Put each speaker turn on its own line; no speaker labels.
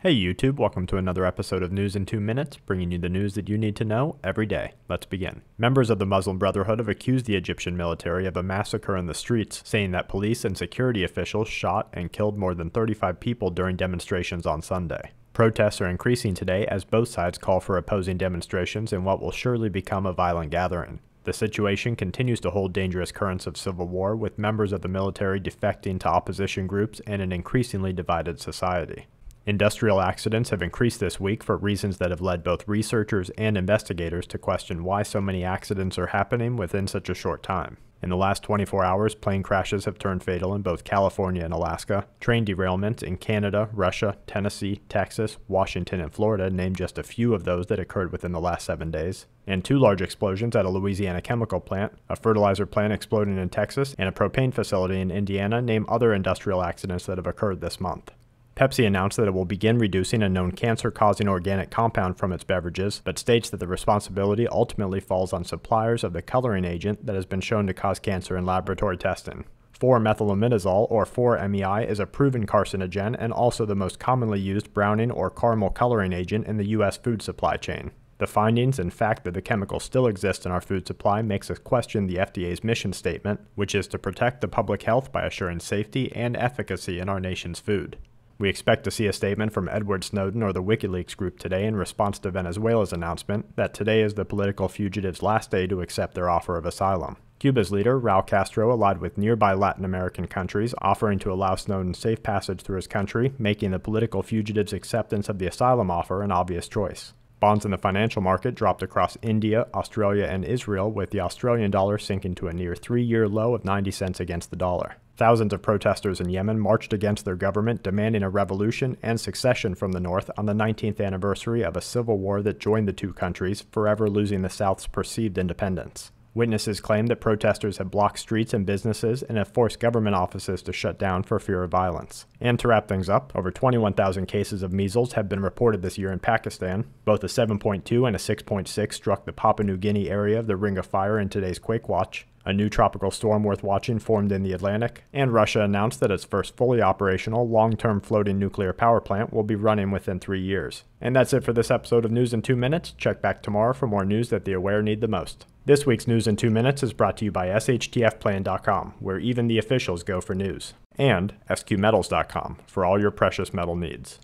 Hey YouTube, welcome to another episode of News in 2 Minutes, bringing you the news that you need to know every day. Let's begin. Members of the Muslim Brotherhood have accused the Egyptian military of a massacre in the streets, saying that police and security officials shot and killed more than 35 people during demonstrations on Sunday. Protests are increasing today as both sides call for opposing demonstrations in what will surely become a violent gathering. The situation continues to hold dangerous currents of civil war, with members of the military defecting to opposition groups and an increasingly divided society. Industrial accidents have increased this week for reasons that have led both researchers and investigators to question why so many accidents are happening within such a short time. In the last 24 hours, plane crashes have turned fatal in both California and Alaska. Train derailments in Canada, Russia, Tennessee, Texas, Washington, and Florida name just a few of those that occurred within the last 7 days. And 2 large explosions at a Louisiana chemical plant, a fertilizer plant exploding in Texas, and a propane facility in Indiana name other industrial accidents that have occurred this month. Pepsi announced that it will begin reducing a known cancer-causing organic compound from its beverages, but states that the responsibility ultimately falls on suppliers of the coloring agent that has been shown to cause cancer in laboratory testing. 4-methylamidazole, or 4-MEI, is a proven carcinogen and also the most commonly used browning or caramel coloring agent in the U.S. food supply chain. The findings and fact that the chemical still exists in our food supply makes us question the FDA's mission statement, which is to protect the public health by assuring safety and efficacy in our nation's food. We expect to see a statement from Edward Snowden or the WikiLeaks group today in response to Venezuela's announcement that today is the political fugitives' last day to accept their offer of asylum. Cuba's leader, Raul Castro, allied with nearby Latin American countries, offering to allow Snowden safe passage through his country, making the political fugitives' acceptance of the asylum offer an obvious choice. Bonds in the financial market dropped across India, Australia, and Israel, with the Australian dollar sinking to a near 3-year low of 90 cents against the dollar. Thousands of protesters in Yemen marched against their government, demanding a revolution and succession from the north on the 19th anniversary of a civil war that joined the two countries, forever losing the South's perceived independence. Witnesses claim that protesters have blocked streets and businesses and have forced government offices to shut down for fear of violence. And to wrap things up, over 21,000 cases of measles have been reported this year in Pakistan. Both a 7.2 and a 6.6 struck the Papua New Guinea area of the Ring of Fire in today's quake watch. A new tropical storm worth watching formed in the Atlantic, and Russia announced that its first fully operational, long-term floating nuclear power plant will be running within 3 years. And that's it for this episode of News in 2 Minutes. Check back tomorrow for more news that the aware need the most. This week's News in 2 Minutes is brought to you by TSHTFplan.com, where even the officials go for news, and SQmetals.com for all your precious metal needs.